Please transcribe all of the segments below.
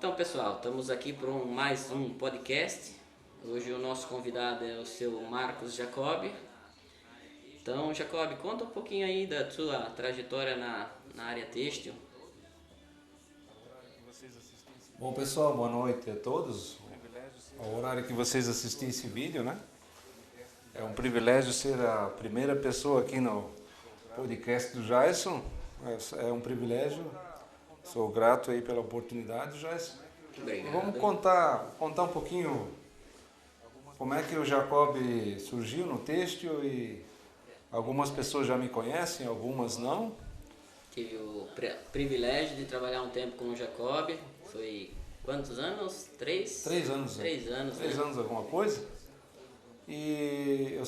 Então, pessoal, estamos aqui para mais um podcast. Hoje o nosso convidado é o seu Marcos Jacob. Então, Jacob, conta um pouquinho aí da sua trajetória na área têxtil. Bom, pessoal, boa noite a todos. Ao horário que vocês assistem esse vídeo, né? É um privilégio ser a primeira pessoa aqui no podcast do Jason. É um privilégio. Sou grato aí pela oportunidade, Jason. Vamos Obrigado. contar um pouquinho como é que o Jacob surgiu no têxtil e algumas pessoas já me conhecem, algumas não. Tive o privilégio de trabalhar um tempo com o Jacob. Foi quantos anos? Três? 3 anos, 3 anos, três né? anos alguma coisa. E eu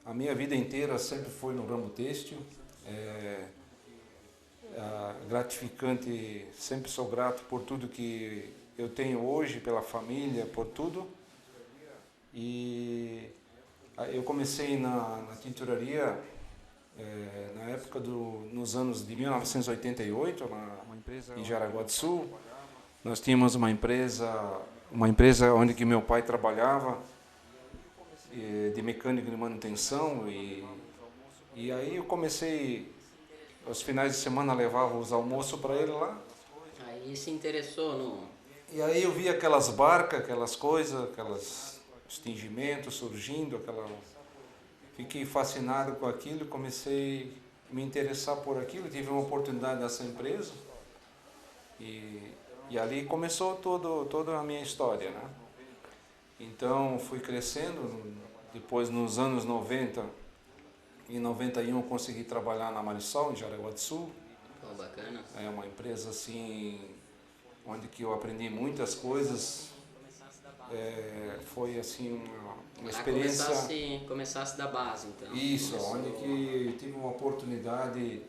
a minha vida inteira sempre foi no ramo têxtil. É, gratificante, sempre sou grato por tudo que eu tenho hoje, pela família, por tudo. E eu comecei na tinturaria na época nos anos de 1988, em Jaraguá do Sul. Nós tínhamos uma empresa onde que meu pai trabalhava, de mecânico de manutenção, e aí eu comecei, aos finais de semana levava os almoços para ele lá, Aí se interessou no... e aí eu via aquelas barcas, aquelas coisas, aquelas extingimentos surgindo, fiquei fascinado com aquilo, comecei a me interessar por aquilo, tive uma oportunidade nessa empresa, e ali começou toda a minha história, né? Então fui crescendo, depois nos anos 90, em 91 eu consegui trabalhar na Marisol, em Jaraguá do Sul. Pô, bacana. É uma empresa assim, onde que eu aprendi muitas coisas. Foi assim uma Lá experiência, começasse da base, então. isso, Começou... onde que tive uma oportunidade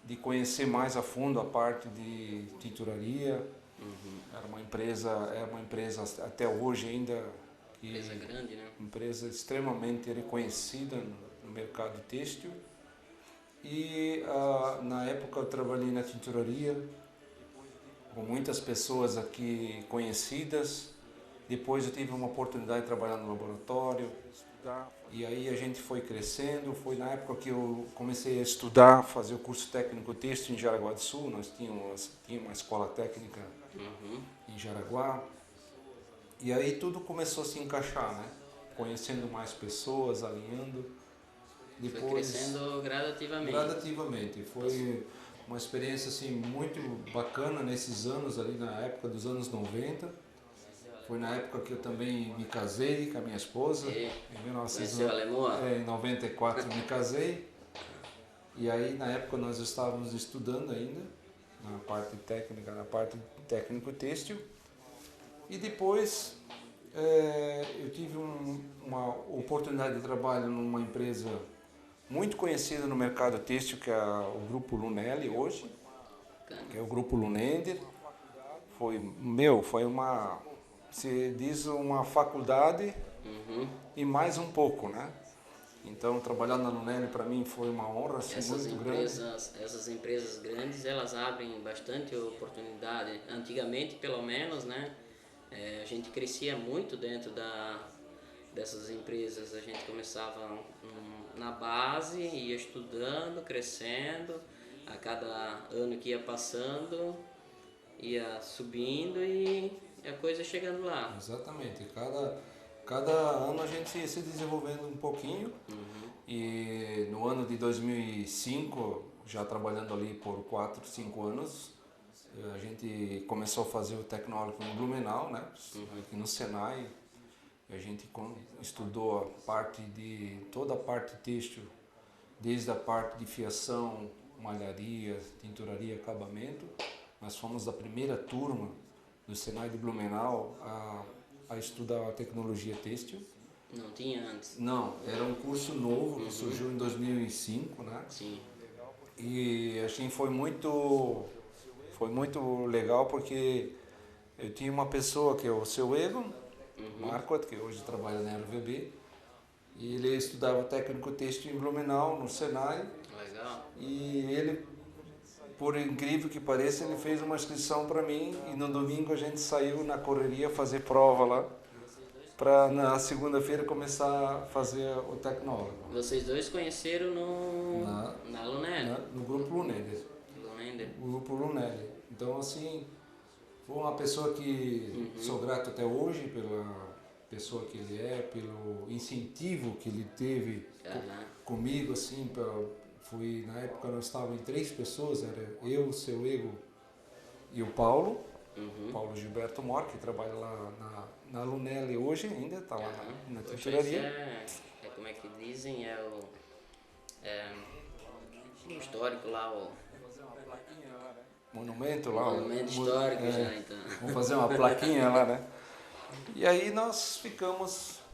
de conhecer mais a fundo a parte de tinturaria. Era uma empresa até hoje ainda, Empresa grande, né? empresa extremamente reconhecida no mercado têxtil. E na época eu trabalhei na tinturaria com muitas pessoas aqui conhecidas. Depois eu tive uma oportunidade de trabalhar no laboratório. E aí a gente foi crescendo. Foi na época que eu comecei a estudar, fazer o curso técnico têxtil em Jaraguá do Sul. Nós tínhamos uma escola técnica em Jaraguá. E aí tudo começou a se encaixar, né? Conhecendo mais pessoas, alinhando. Foi Depois, crescendo gradativamente. gradativamente. Foi uma experiência assim muito bacana nesses anos ali, na época dos anos 90. Foi na época que eu também me casei com a minha esposa. Em Conheceu a Lemoa? Em 94 eu me casei. E aí na época nós estávamos estudando ainda na parte técnica, na parte técnico têxtil. E depois eu tive uma oportunidade de trabalho numa empresa muito conhecida no mercado têxtil, que é o Grupo Lunelli hoje, que é o Grupo Lunender. Foi se diz uma faculdade e mais um pouco, né? Então trabalhar na Lunelli para mim foi uma honra assim, muito grande. Essas empresas grandes, elas abrem bastante oportunidade. Antigamente, pelo menos, né? A gente crescia muito dentro dessas empresas. A gente começava na base, ia estudando, crescendo. A cada ano que ia passando, ia subindo e a coisa chegando lá. Exatamente. Cada ano a gente ia se desenvolvendo um pouquinho. E no ano de 2005, já trabalhando ali por 4, 5 anos, a gente começou a fazer o tecnólogo no Blumenau, né? Aqui no Senai. A gente estudou toda a parte têxtil, desde a parte de fiação, malharia, tinturaria, acabamento. Nós fomos da primeira turma do Senai de Blumenau a estudar a tecnologia têxtil. Não tinha antes? Não, era um curso novo que surgiu em 2005, né? Sim. E assim foi muito legal porque eu tinha uma pessoa que é o seu Egon, Marco, que hoje trabalha na RVB, e ele estudava técnico têxtil em Blumenau, no Senai. Legal. E ele por incrível que pareça, ele fez uma inscrição para mim e no domingo a gente saiu na correria fazer prova lá, para na segunda-feira começar a fazer o tecnólogo. Vocês dois conheceram na Lunelli? No grupo Lunelli. O grupo Lunelli. Então, assim, foi uma pessoa que sou grato até hoje pela pessoa que ele é, pelo incentivo que ele teve comigo, assim, na época nós estávamos em 3 pessoas, era eu, o seu Ego e o Paulo, Paulo Gilberto Mor, que trabalha lá na Lunelli hoje ainda, está lá na tinturaria. Como é que dizem, o histórico lá, o monumento lá. Monumento histórico já, então. Vamos fazer uma plaquinha lá, né? E aí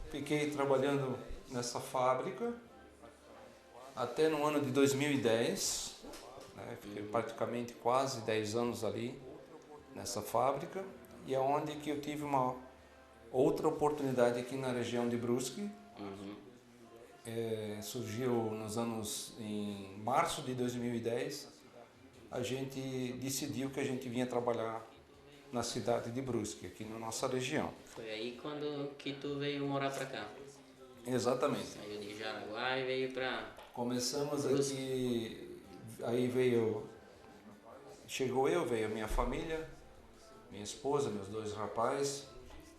fiquei trabalhando nessa fábrica até no ano de 2010, né? Fiquei praticamente quase 10 anos ali nessa fábrica, e é onde que eu tive uma outra oportunidade aqui na região de Brusque. Surgiu em março de 2010, a gente decidiu que a gente vinha trabalhar na cidade de Brusque, aqui na nossa região. Foi aí que tu veio morar para cá? Exatamente. Saiu de Jaraguá e veio para... Começamos Brusque. aqui, aí chegou veio a minha família, minha esposa, meus 2 rapazes,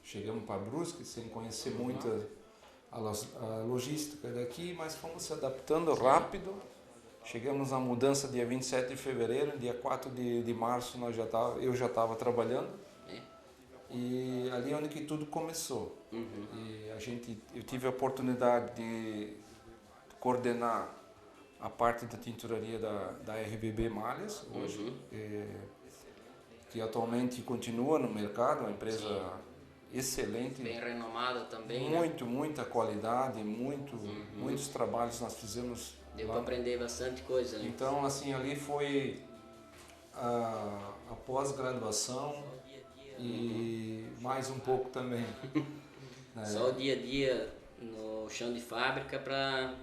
chegamos para Brusque sem conhecer muito a logística daqui, mas fomos se adaptando rápido. Chegamos à mudança dia 27 de fevereiro, dia 4 de março eu já estava trabalhando. E ali é onde que tudo começou. E eu tive a oportunidade de coordenar a parte da tinturaria da RBB Malhas, hoje, que atualmente continua no mercado, uma empresa excelente. Bem renomada também, muita qualidade, muitos trabalhos nós fizemos. Deu para aprender bastante coisa ali. Então, assim, ali foi a pós-graduação e mais um pouco também. Né? Só o dia a dia no chão de fábrica para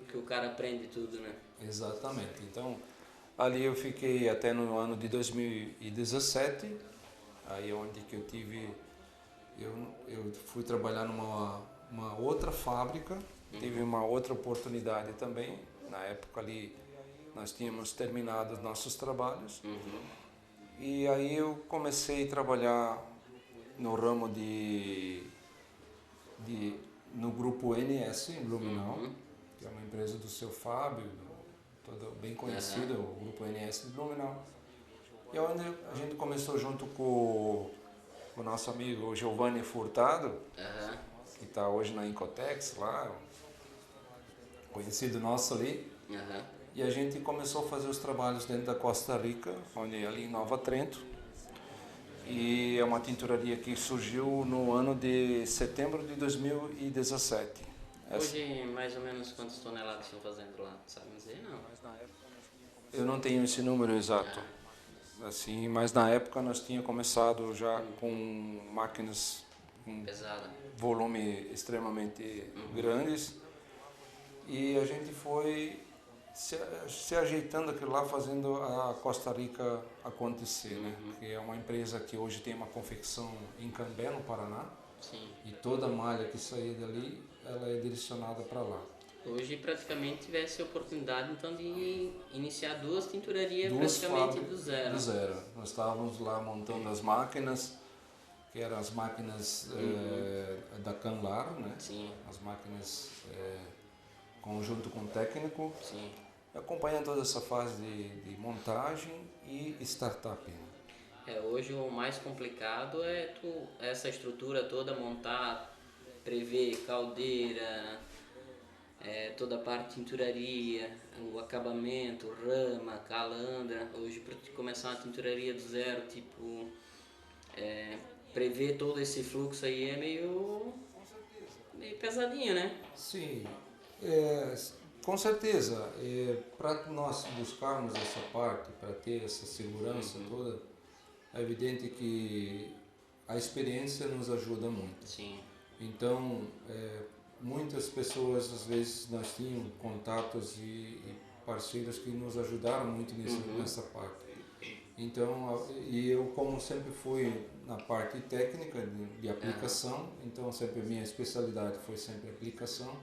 que o cara aprende tudo, né? Exatamente. Então, ali eu fiquei até no ano de 2017, aí onde que eu fui trabalhar numa outra fábrica, tive uma outra oportunidade também. Na época ali nós tínhamos terminado os nossos trabalhos e aí eu comecei a trabalhar no ramo no grupo NS em Blumenau, que é uma empresa do seu Fábio, todo bem conhecido, o grupo NS de Blumenau. E onde a gente começou junto com o nosso amigo Giovanni Furtado, que está hoje na Incotex lá, conhecido nosso ali. E a gente começou a fazer os trabalhos dentro da Costa Rica, ali em Nova Trento. E é uma tinturaria que surgiu no ano de setembro de 2017. Hoje, mais ou menos, quantas toneladas estão fazendo lá? Sabe dizer? Não. Eu não tenho esse número exato. Assim, mas na época nós tínhamos começado já com máquinas com volume extremamente grandes. E a gente foi se ajeitando aquilo lá, fazendo a Costa Rica acontecer, né? Que é uma empresa que hoje tem uma confecção em Cambé, no Paraná. E toda a malha que saía dali, ela é direcionada para lá. Hoje praticamente tivesse a oportunidade então de iniciar 2 tinturarias praticamente do zero. Do zero. Nós estávamos lá montando as máquinas, que eram as máquinas da Canlar, né? As máquinas conjunto com o técnico, acompanhando toda essa fase de montagem e startup. Hoje o mais complicado é essa estrutura toda montar, prever caldeira, toda a parte de tinturaria, o acabamento, rama, calandra. Hoje, para começar uma tinturaria do zero, prever todo esse fluxo aí é meio pesadinho, né? Sim, com certeza. Para nós buscarmos essa parte, para ter essa segurança toda, é evidente que a experiência nos ajuda muito. Então, muitas pessoas, às vezes, nós tínhamos contatos e parceiros que nos ajudaram muito nessa parte. Então, e eu como sempre fui na parte técnica de aplicação, então sempre a minha especialidade foi sempre aplicação,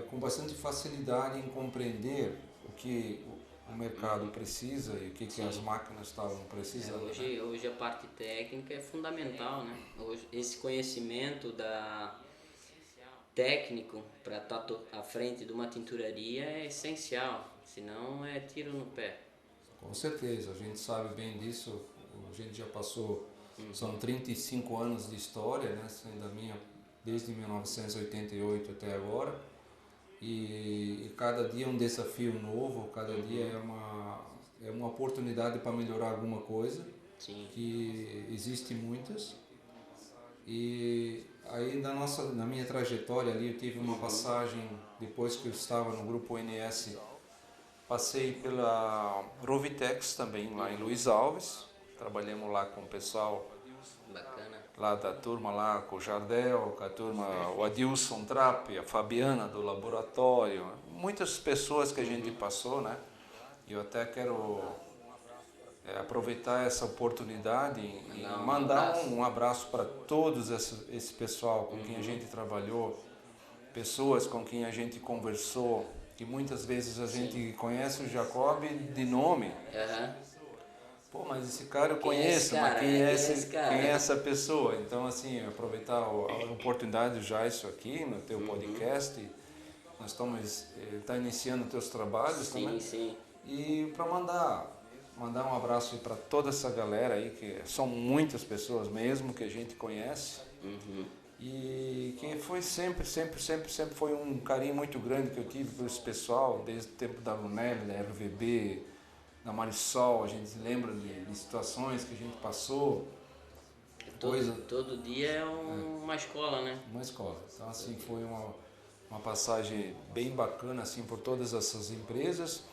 com bastante facilidade em compreender o que o mercado precisa e o que as máquinas estavam precisando. Hoje a parte técnica é fundamental, né? Hoje, esse conhecimento técnico para estar à frente de uma tinturaria é essencial, senão é tiro no pé. Com certeza, a gente sabe bem disso, a gente já passou, são 35 anos de história, né, desde 1988 até agora, e cada dia é um desafio novo, cada dia é uma oportunidade para melhorar alguma coisa, que existem muitas, e aí na minha trajetória ali eu tive uma passagem, depois que eu estava no grupo NS, passei pela Rovitex também, lá em Luiz Alves. Trabalhamos lá com o pessoal lá da turma, lá com o Jardel, com a turma, o Adilson Trapp, a Fabiana do laboratório. Muitas pessoas que a gente passou, né? E eu até quero aproveitar essa oportunidade e mandar um abraço para todos esse pessoal com quem a gente trabalhou, pessoas com quem a gente conversou, que muitas vezes a gente conhece o Jacob de nome. Pô, mas esse cara eu conheço, mas quem é essa pessoa? Então, assim, aproveitar a oportunidade já isso aqui no teu podcast. Nós estamos iniciando teus trabalhos também. E para mandar um abraço para toda essa galera aí, que são muitas pessoas mesmo que a gente conhece. E que foi sempre foi um carinho muito grande que eu tive por esse pessoal, desde o tempo da Lunelli, da RVB, da Marisol. A gente lembra de situações que a gente passou. Todo dia é uma escola, né? Uma escola. Então, assim, foi uma passagem bem bacana assim, por todas essas empresas.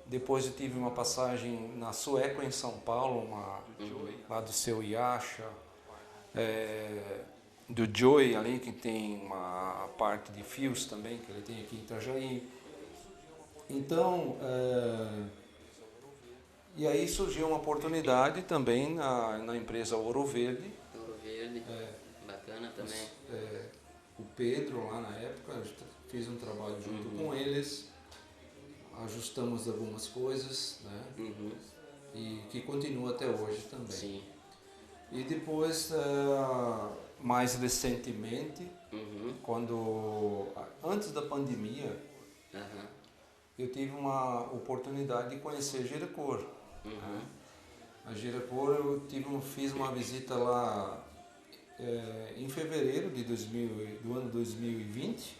Depois eu tive uma passagem na Sueco, em São Paulo, lá do seu Yasha. Do Joey ali, que tem uma parte de fios também, que ele tem aqui em Itajaí. Então, e aí surgiu uma oportunidade também na empresa Ouro Verde. Ouro Verde, bacana também. O Pedro, lá na época, eu fiz um trabalho junto com eles, ajustamos algumas coisas, né? E que continua até hoje também. Sim. E depois, mais recentemente, antes da pandemia, eu tive uma oportunidade de conhecer a Giracor. A Giracor eu fiz uma visita lá em fevereiro do ano 2020,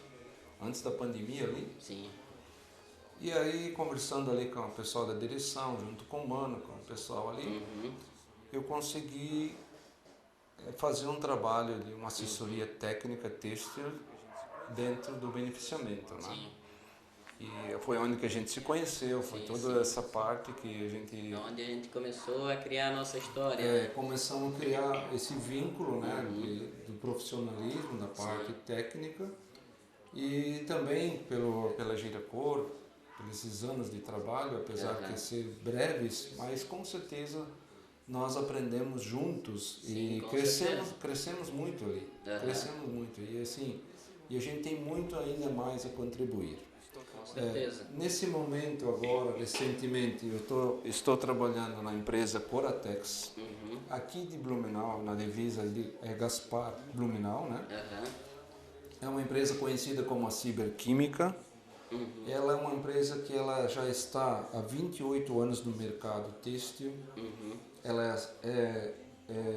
antes da pandemia ali. Sim. E aí, conversando ali com o pessoal da direção, junto com o Mano, com o pessoal ali, eu consegui fazer um trabalho de uma assessoria técnica têxtil dentro do beneficiamento, né? Sim. E foi onde que a gente se conheceu, foi toda essa parte que a gente... Onde a gente começou a criar a nossa história. Começamos a criar esse vínculo, né, do profissionalismo, da parte técnica, e também pela Giracor, por esses anos de trabalho, apesar de ser breves, mas com certeza nós aprendemos juntos. Sim, e crescemos muito ali, crescemos muito, e assim, e a gente tem muito ainda mais a contribuir. Com certeza. Nesse momento agora, recentemente, eu estou trabalhando na empresa Coratex, aqui de Blumenau, na divisa de Gaspar Blumenau, né? É uma empresa conhecida como a Ciberquímica. Ela é uma empresa que ela já está há 28 anos no mercado têxtil. Ela é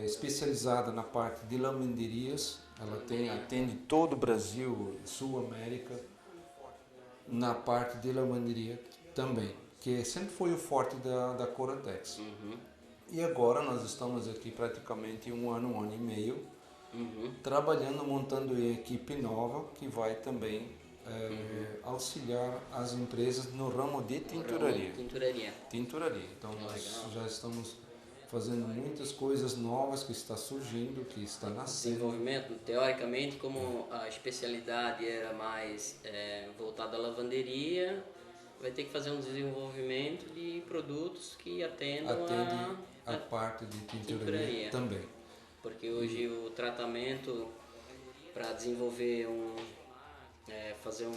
especializada na parte de lavanderias. Ela atende todo o Brasil, Sul América, na parte de lavanderia também, que sempre foi o forte da Coratex. E agora nós estamos aqui praticamente um ano e meio, trabalhando, montando uma equipe nova que vai também auxiliar as empresas no ramo de tinturaria. Tinturaria. Então nós já estamos fazendo muitas coisas novas que está surgindo, que está nascendo. Desenvolvimento, teoricamente, como a especialidade era mais voltada à lavanderia, vai ter que fazer um desenvolvimento de produtos que atendam Atende a a parte de tinturaria tinturaria. também. Porque hoje o tratamento para desenvolver fazer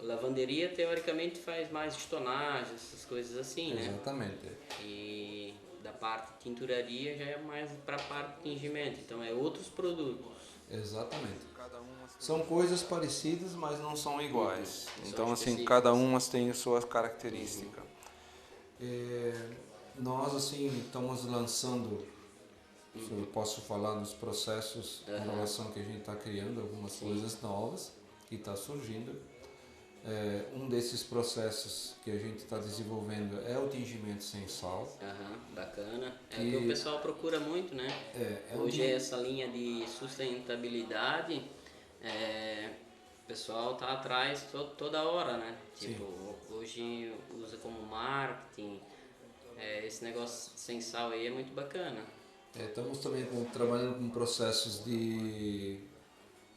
lavanderia, teoricamente faz mais estonagem, essas coisas assim, né? Exatamente. E da parte de tinturaria já é mais para a parte de tingimento, então é outros produtos. Exatamente. São coisas parecidas, mas não são iguais. São Então, assim, específicas. cada uma tem a sua característica. Nós, assim, estamos lançando, se eu posso falar nos processos de inovação que a gente está criando, algumas coisas novas que está surgindo. Um desses processos que a gente está desenvolvendo é o tingimento sem sal. Bacana. É o que o pessoal procura muito, né? Hoje essa linha de sustentabilidade, o pessoal tá atrás toda hora, né? Tipo, hoje usa como marketing, esse negócio sem sal aí é muito bacana. Estamos também trabalhando com processos de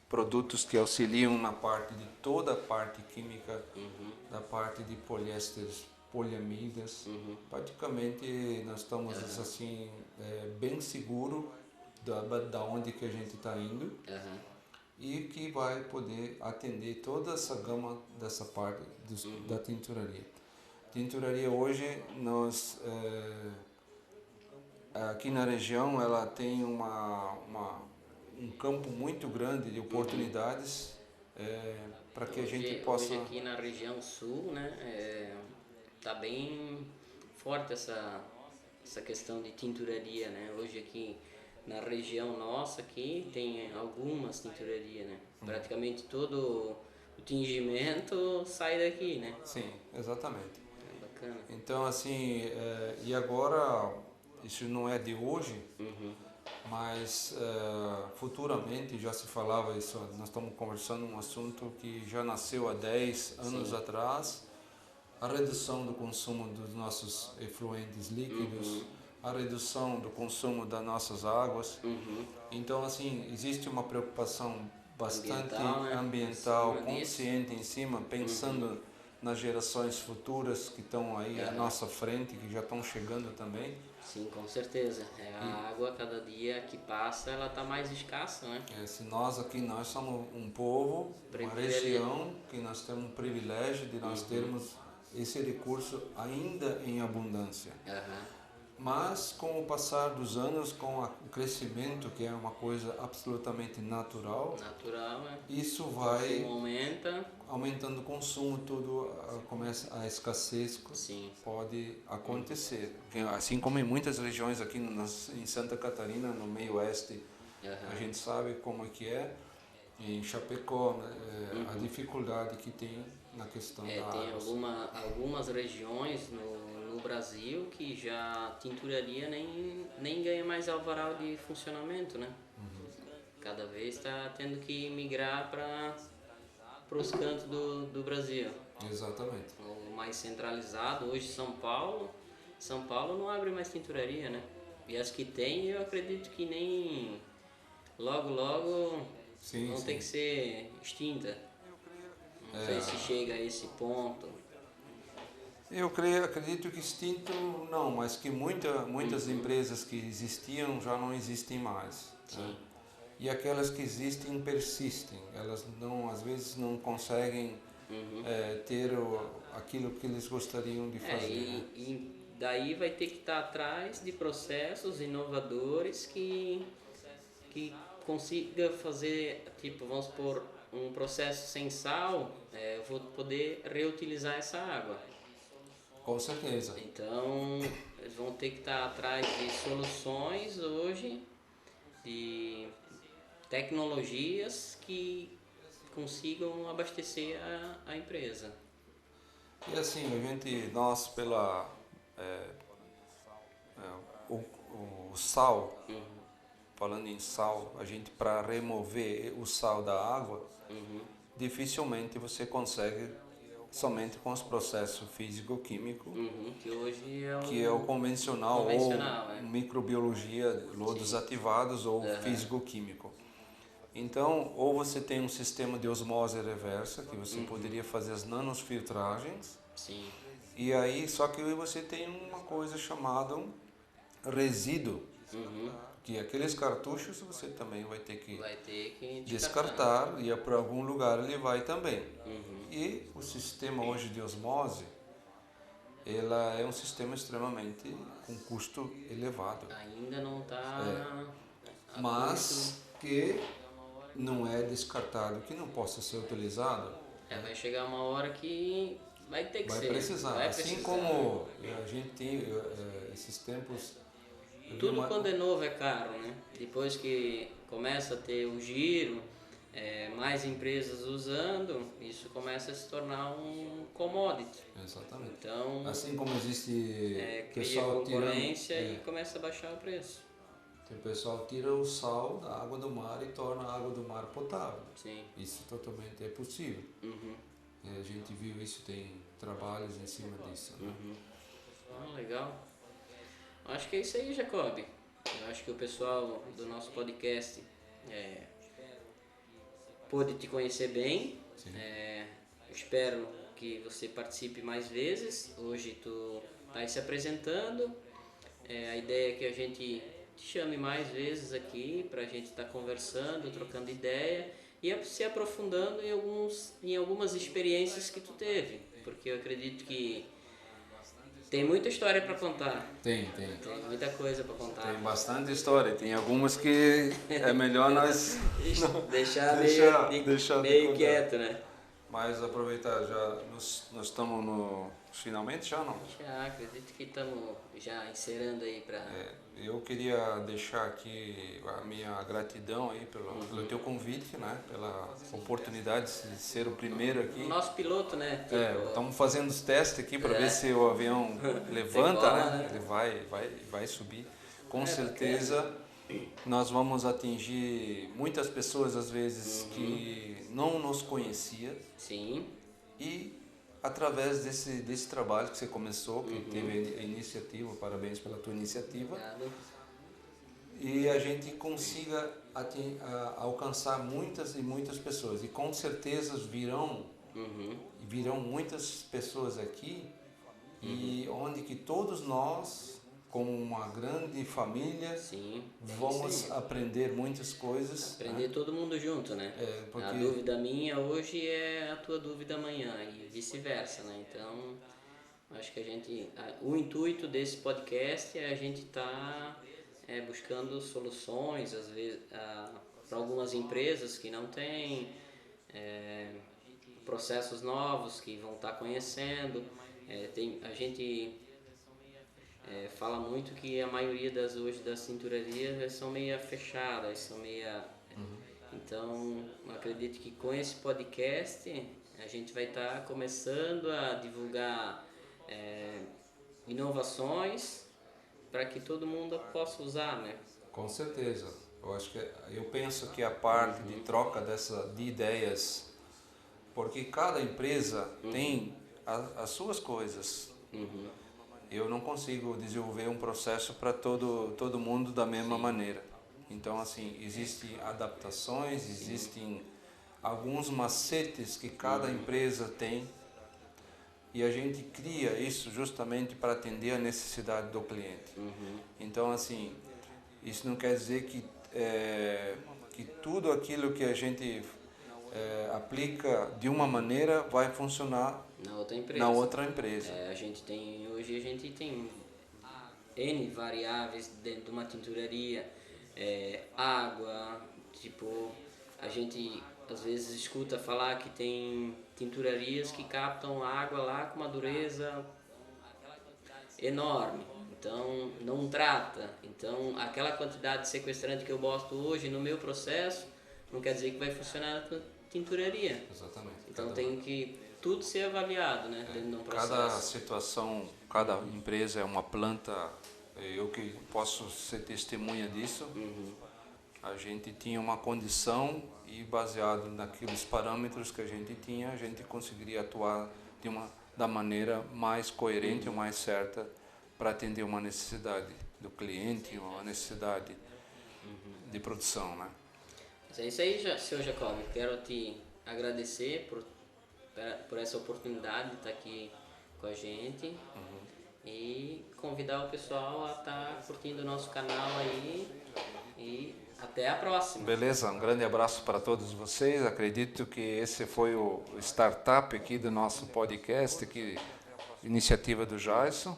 produtos que auxiliam na parte de toda a parte química, da parte de poliésteres, poliamidas. Praticamente nós estamos assim bem seguro da onde que a gente está indo e que vai poder atender toda essa gama dessa parte da tinturaria. Tinturaria hoje nós aqui na região ela tem um campo muito grande de oportunidades para que a gente possa... Hoje aqui na região sul, né, tá bem forte essa questão de tinturaria, né? Hoje aqui na região nossa aqui tem algumas tinturarias, né? Praticamente todo o tingimento sai daqui, né? Sim, exatamente. É bacana. Então assim, e agora, isso não é de hoje, mas futuramente já se falava isso, nós estamos conversando um assunto que já nasceu há 10 anos atrás, a redução do consumo dos nossos efluentes líquidos, a redução do consumo das nossas águas. Então assim, existe uma preocupação bastante ambiental consciente em cima, pensando nas gerações futuras que estão aí à nossa frente, que já estão chegando também. Sim, com certeza. A água, cada dia que passa, ela está mais escassa, né? Se nós aqui, nós somos um povo, uma região que nós temos um privilégio de nós termos esse recurso ainda em abundância. Mas com o passar dos anos, com o crescimento, que é uma coisa absolutamente natural, isso vai aumentando o consumo, tudo começa a escassez, pode acontecer. Assim como em muitas regiões aqui em Santa Catarina, no meio oeste, a gente sabe como é que é. Em Chapecó, a dificuldade que tem na questão da água. Tem algumas regiões no Brasil que já a tinturaria nem ganha mais alvará de funcionamento, né? Cada vez está tendo que migrar para os cantos do Brasil. Exatamente. O mais centralizado, hoje São Paulo não abre mais tinturaria, né? E as que tem, eu acredito que nem logo vão ter que ser extinta. Não sei se chega a esse ponto. Eu acredito que extinto não, mas que muitas empresas que existiam já não existem mais. Né? E aquelas que existem persistem. Elas às vezes não conseguem ter aquilo que eles gostariam de fazer. E daí vai ter que estar atrás de processos inovadores que consiga fazer, tipo, vamos supor, um processo sem sal, eu vou poder reutilizar essa água. Com certeza. Então, eles vão ter que estar atrás de soluções hoje, de tecnologias que consigam abastecer a empresa. E assim, nós o sal, falando em sal, a gente para remover o sal da água, dificilmente você consegue somente com os processos físico-químicos, que hoje é o convencional ou microbiologia, lodos ativados ou físico-químico. Então, ou você tem um sistema de osmose reversa, que você poderia fazer as nanosfiltragens, Sim. E aí, só que aí você tem uma coisa chamada resíduo, Uhum. que aqueles cartuchos você também vai ter que Vai ter que descartar. descartar e para algum lugar ele vai também. Uhum. E o sistema hoje de osmose, ela é um sistema extremamente com custo elevado, Ainda não está a ponto. mas que não é descartado, que não possa ser utilizado, Vai chegar uma hora que vai ter que vai ser. precisar. Vai Assim precisar. como a gente tem esses tempos, eu vi Tudo quando é novo é caro, né? Depois que começa a ter o giro, mais empresas usando, isso começa a se tornar um commodity. Exatamente. Então, Assim como existe cria pessoal tirando, concorrência e começa a baixar o preço. tem pessoal que tira o sal da água do mar e torna a água do mar potável. Sim. Isso totalmente é possível. Uhum. A gente viu isso, tem trabalhos em cima disso. Né? Uhum. Legal. Acho que é isso aí, Jacob. Eu acho que o pessoal do nosso podcast pôde te conhecer bem. Sim. Espero que você participe mais vezes. Hoje tu está se apresentando. A ideia é que a gente te chame mais vezes aqui para a gente estar conversando, trocando ideia e se aprofundando em algumas experiências que tu teve, porque eu acredito que tem muita história para contar. Tem. Tem muita coisa para contar. Tem bastante história, tem algumas que é melhor nós deixar deixar meio de quieto, né? Mas aproveitar, já nós estamos no finalmente já não? Já acredito que estamos já encerrando aí para. Eu queria deixar aqui a minha gratidão aí pelo teu convite, né? Pela oportunidade de ser o primeiro aqui. O nosso piloto, né? Estamos fazendo os testes aqui para ver se o avião levanta, Decola, né? Ele vai subir. Com certeza bacana. nós vamos atingir muitas pessoas às vezes que não nos conhecia Sim. e através desse trabalho que você começou, que teve a iniciativa, parabéns pela tua iniciativa, Obrigado. e a gente consiga alcançar muitas e muitas pessoas. E com certeza virão muitas pessoas aqui, e onde que todos nós, como uma grande família, Sim. vamos aprender muitas coisas. Aprender todo mundo junto, né? Porque A dúvida minha hoje é a tua dúvida amanhã e vice-versa, né? Então, acho que o intuito desse podcast é a gente estar buscando soluções, às vezes, para algumas empresas que não têm processos novos que vão estar conhecendo. A gente fala muito que a maioria hoje das tinturarias são meia fechadas, são meia. Então, acredito que com esse podcast a gente vai estar começando a divulgar inovações para que todo mundo possa usar, né? Com certeza. Eu penso que a parte de troca de ideias, porque cada empresa tem as suas coisas. Eu não consigo desenvolver um processo para todo mundo da mesma maneira. Então, assim, existem adaptações, existem alguns macetes que cada empresa tem, e a gente cria isso justamente para atender a necessidade do cliente. Então, assim, isso não quer dizer que tudo aquilo que a gente aplica de uma maneira vai funcionar na outra empresa. Hoje a gente tem N variáveis dentro de uma tinturaria, água, tipo, a gente às vezes escuta falar que tem tinturarias que captam água lá com uma dureza enorme, então não trata. Então aquela quantidade de sequestrante que eu boto hoje no meu processo não quer dizer que vai funcionar na tinturaria. Exatamente. Então tem que tudo ser avaliado, né, dentro de um processo. Cada situação, cada empresa é uma planta. Eu que posso ser testemunha disso. A gente tinha uma condição e baseado naqueles parâmetros que a gente tinha, a gente conseguiria atuar da maneira mais coerente ou mais certa para atender uma necessidade do cliente, uma necessidade de produção, né? Mas é isso aí, seu Jacob. Quero te agradecer por essa oportunidade de estar aqui com a gente e convidar o pessoal a estar curtindo o nosso canal aí e até a próxima. Beleza, um grande abraço para todos vocês. Acredito que esse foi o startup aqui do nosso podcast, iniciativa do Jason.